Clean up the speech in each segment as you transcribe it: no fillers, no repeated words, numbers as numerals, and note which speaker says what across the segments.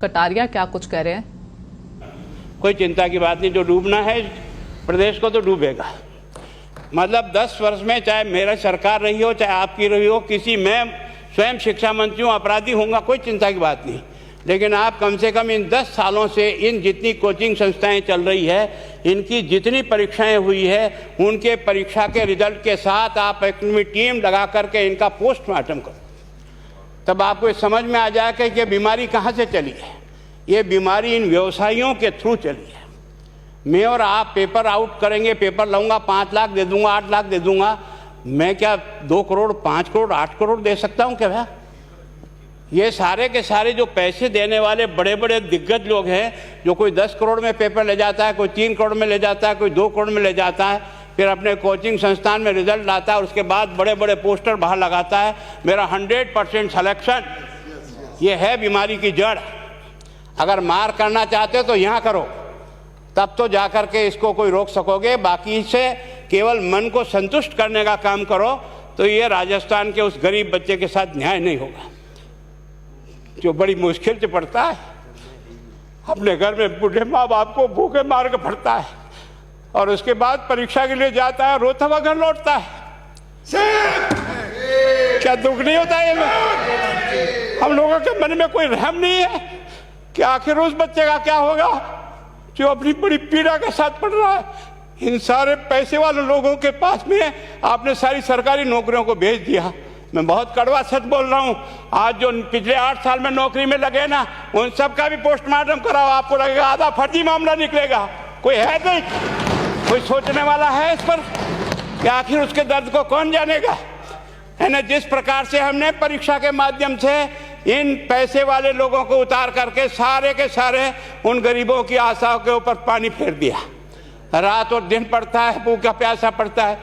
Speaker 1: कटारिया क्या कुछ कह रहे हैं?
Speaker 2: कोई चिंता की बात नहीं, जो डूबना है प्रदेश को तो डूबेगा। मतलब 10 वर्ष में चाहे मेरा सरकार रही हो चाहे आपकी रही हो, किसी में स्वयं शिक्षा मंत्री हूँ, अपराधी होऊंगा, कोई चिंता की बात नहीं। लेकिन आप कम से कम इन 10 सालों से इन जितनी कोचिंग संस्थाएं चल रही है, इनकी जितनी परीक्षाएं हुई है, उनके परीक्षा के रिजल्ट के साथ आप एक टीम लगा करके इनका पोस्टमार्टम करो, तब आपको समझ में आ जाएगा कि ये बीमारी कहाँ से चली है। ये बीमारी इन व्यवसायियों के थ्रू चली है। मैं और आप पेपर आउट करेंगे, पेपर लाऊंगा, 5 लाख दे दूंगा, 8 लाख दे दूंगा, मैं क्या 2 करोड़ 5 करोड़ 8 करोड़ दे सकता हूँ क्या भैया? ये सारे के सारे जो पैसे देने वाले बड़े बड़े दिग्गज लोग हैं, जो कोई 10 करोड़ में पेपर ले जाता है, कोई 3 करोड़ में ले जाता है, कोई 2 करोड़ में ले जाता है, फिर अपने कोचिंग संस्थान में रिजल्ट लाता है और उसके बाद बड़े बड़े पोस्टर बाहर लगाता है, मेरा 100% सिलेक्शन। ये है बीमारी की जड़। अगर मार करना चाहते हो तो यहाँ करो, तब तो जाकर के इसको कोई रोक सकोगे। बाकी से केवल मन को संतुष्ट करने का काम करो तो ये राजस्थान के उस गरीब बच्चे के साथ न्याय नहीं होगा, जो बड़ी मुश्किल से पढ़ता है, अपने घर में बूढ़े माँ बाप को भूखे मार के पढ़ता है और उसके बाद परीक्षा के लिए जाता है, रोता हुआ घर लौटता है। क्या दुख नहीं होता है? हम लोगों के मन में कोई रहम नहीं है कि आखिर उस बच्चे का क्या होगा जो अपनी बड़ी पीड़ा के साथ पढ़ रहा है। इन सारे पैसे वाले लोगों के पास में आपने सारी सरकारी नौकरियों को भेज दिया। मैं बहुत कड़वा सच बोल रहा हूँ। आज जो पिछले 8 साल में नौकरी में लगे ना, उन सब का भी पोस्टमार्टम कराओ, आपको लगेगा आधा फर्जी मामला निकलेगा। कोई है नहीं, कोई सोचने वाला है इस पर कि आखिर उसके दर्द को कौन जानेगा, है ना। जिस प्रकार से हमने परीक्षा के माध्यम से इन पैसे वाले लोगों को उतार करके सारे के सारे उन गरीबों की आशाओं के ऊपर पानी फेर दिया। रात और दिन पढ़ता है, भूखा प्यासा पढ़ता है,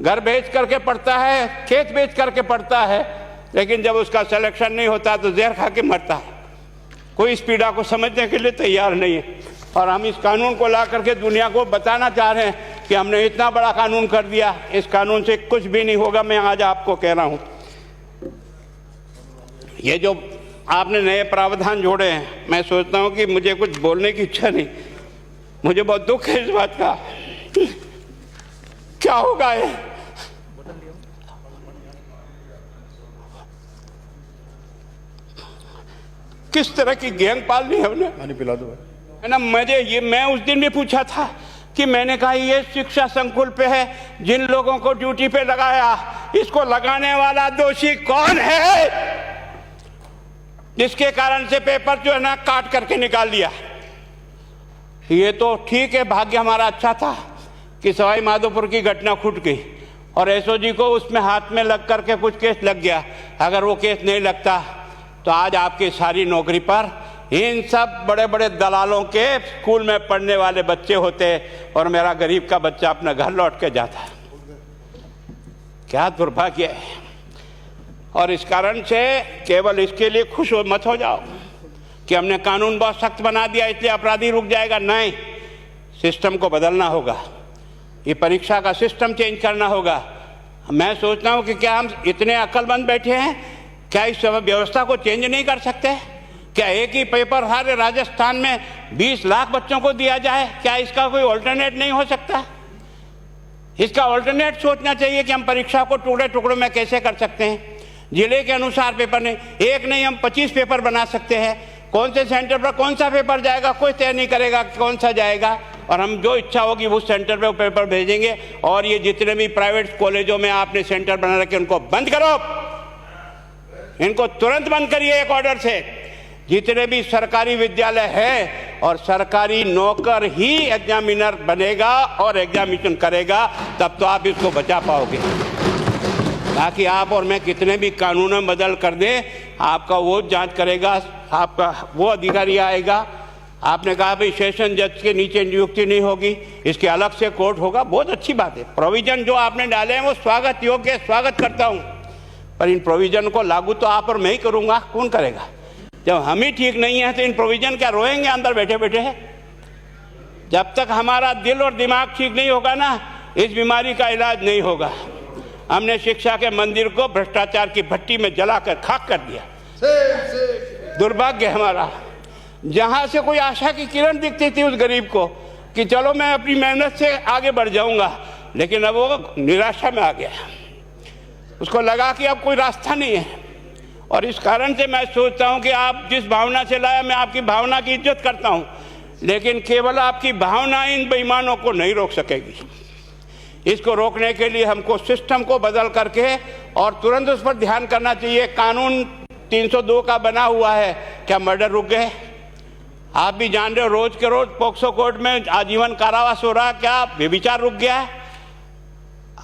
Speaker 2: घर बेच करके पढ़ता है, खेत बेच करके पढ़ता है, लेकिन जब उसका सिलेक्शन नहीं होता तो जहर खा के मरता है। कोई इस पीड़ा को समझने के लिए तैयार नहीं है। और हम इस कानून को ला करके दुनिया को बताना चाह रहे हैं कि हमने इतना बड़ा कानून कर दिया, इस कानून से कुछ भी नहीं होगा। मैं आज आपको कह रहा हूँ, ये जो आपने नए प्रावधान जोड़े हैं, मैं सोचता हूँ कि मुझे कुछ बोलने की इच्छा नहीं, मुझे बहुत दुख है इस बात का। क्या होगा ये? किस तरह की गैंग पालनी है उन्हें?
Speaker 3: पानी पिला दो
Speaker 2: है ना। मैं उस दिन भी पूछा था कि मैंने कहा ये शिक्षा संकुल पे है, जिन लोगों को ड्यूटी पे लगाया, इसको लगाने वाला दोषी कौन है, जिसके कारण से पेपर जो है ना काट करके निकाल दिया। ये तो ठीक है, भाग्य हमारा अच्छा था कि सवाई माधोपुर की घटना खुट गई और एसओजी को उसमें हाथ में लग करके कुछ केस लग गया। अगर वो केस नहीं लगता तो आज आपकी सारी नौकरी पर इन सब बड़े बड़े दलालों के स्कूल में पढ़ने वाले बच्चे होते और मेरा गरीब का बच्चा अपना घर लौट के जाता। क्या दुर्भाग्य है। और इस कारण से केवल इसके लिए खुश मत हो जाओ कि हमने कानून बहुत सख्त बना दिया इसलिए अपराधी रुक जाएगा। नहीं, सिस्टम को बदलना होगा, ये परीक्षा का सिस्टम चेंज करना होगा। मैं सोचता हूँ कि क्या हम इतने अक्लमंद बैठे हैं, क्या इस व्यवस्था को चेंज नहीं कर सकते? क्या एक ही पेपर हर राजस्थान में 20 लाख बच्चों को दिया जाए? क्या इसका कोई ऑल्टरनेट नहीं हो सकता? इसका ऑल्टरनेट सोचना चाहिए कि हम परीक्षा को टुकड़े टुकड़ों में कैसे कर सकते हैं। जिले के अनुसार पेपर नहीं, एक नहीं हम 25 पेपर बना सकते हैं। कौन से सेंटर पर कौन सा पेपर जाएगा कोई तय नहीं करेगा कौन सा जाएगा, और हम जो इच्छा होगी उस सेंटर पे वो पेपर भेजेंगे। और ये जितने भी प्राइवेट कॉलेजों में आपने सेंटर बना रखे उनको बंद करो, इनको तुरंत बंद करिए एक ऑर्डर से। जितने भी सरकारी विद्यालय है और सरकारी नौकर ही एग्जामिनर बनेगा और एग्जामिनेशन करेगा, तब तो आप इसको बचा पाओगे। बाकी आप और मैं कितने भी कानून बदल कर दें, आपका वो जांच करेगा, आपका वो अधिकारी आएगा। आपने कहा भाई सेशन जज के नीचे नियुक्ति नहीं होगी, इसके अलग से कोर्ट होगा, बहुत अच्छी बात है। प्रोविजन जो आपने डाले हैं वो स्वागत योग्य है, स्वागत करता हूँ, पर इन प्रोविजन को लागू तो आप और मैं ही करूँगा, कौन करेगा? जब हम ही ठीक नहीं है तो इन प्रोविजन क्या रोएंगे अंदर बैठे बैठे? जब तक हमारा दिल और दिमाग ठीक नहीं होगा ना, इस बीमारी का इलाज नहीं होगा। हमने शिक्षा के मंदिर को भ्रष्टाचार की भट्टी में जलाकर खाक कर दिया। दुर्भाग्य हमारा। जहां से कोई आशा की किरण दिखती थी उस गरीब को कि चलो मैं अपनी मेहनत से आगे बढ़ जाऊंगा, लेकिन अब वो निराशा में आ गया। उसको लगा कि अब कोई रास्ता नहीं है। और इस कारण से मैं सोचता हूं कि आप जिस भावना से लाया, मैं आपकी भावना की इज्जत करता हूं, लेकिन केवल आपकी भावना इन बेईमानों को नहीं रोक सकेगी। इसको रोकने के लिए हमको सिस्टम को बदल करके और तुरंत उस पर ध्यान करना चाहिए। कानून 302 का बना हुआ है, क्या मर्डर रुक गए? आप भी जान रहे हो, रोज के रोज पोक्सो कोर्ट में आजीवन कारावास हो रहा, क्या व्यभिचार रुक गया है?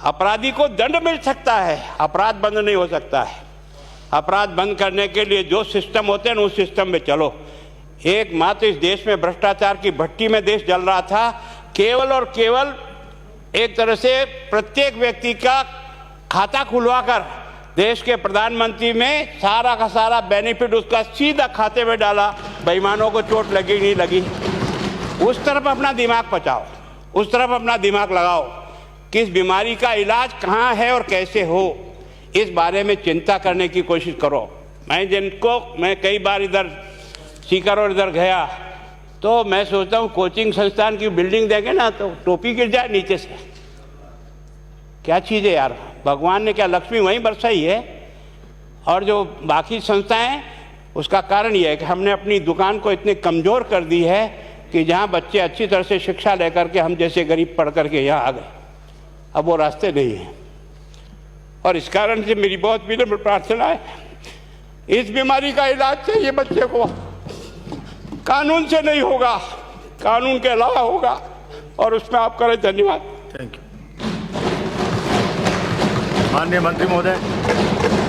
Speaker 2: अपराधी को दंड मिल सकता है, अपराध बंद नहीं हो सकता है। अपराध बंद करने के लिए जो सिस्टम होते हैं उस सिस्टम में चलो। एकमात्र इस देश में भ्रष्टाचार की भट्टी में देश जल रहा था, केवल और केवल एक तरह से प्रत्येक व्यक्ति का खाता खुलवाकर देश के प्रधानमंत्री में सारा का सारा बेनिफिट उसका सीधा खाते में डाला। बेईमानों को चोट लगी नहीं लगी, उस तरफ अपना दिमाग बचाओ, उस तरफ अपना दिमाग लगाओ। किस बीमारी का इलाज कहाँ है और कैसे हो, इस बारे में चिंता करने की कोशिश करो। मैं कई बार इधर सीकर और इधर गया तो मैं सोचता हूँ कोचिंग संस्थान की बिल्डिंग देंगे ना तो टोपी गिर जाए नीचे से। क्या चीज़ है यार, भगवान ने क्या लक्ष्मी वहीं बरसाई है। और जो बाकी संस्थाएं, उसका कारण यह है कि हमने अपनी दुकान को इतनी कमज़ोर कर दी है कि जहाँ बच्चे अच्छी तरह से शिक्षा लेकर के हम जैसे गरीब पढ़ करके यहाँ आ गए, अब वो रास्ते नहीं हैं। और इस कारण से मेरी बहुत विनम्र प्रार्थना है, इस बीमारी का इलाज चाहिए बच्चे को, कानून से नहीं होगा, कानून के अलावा होगा, और उसमें आप करें। धन्यवाद।
Speaker 1: Thank you. माननीय मंत्री महोदय।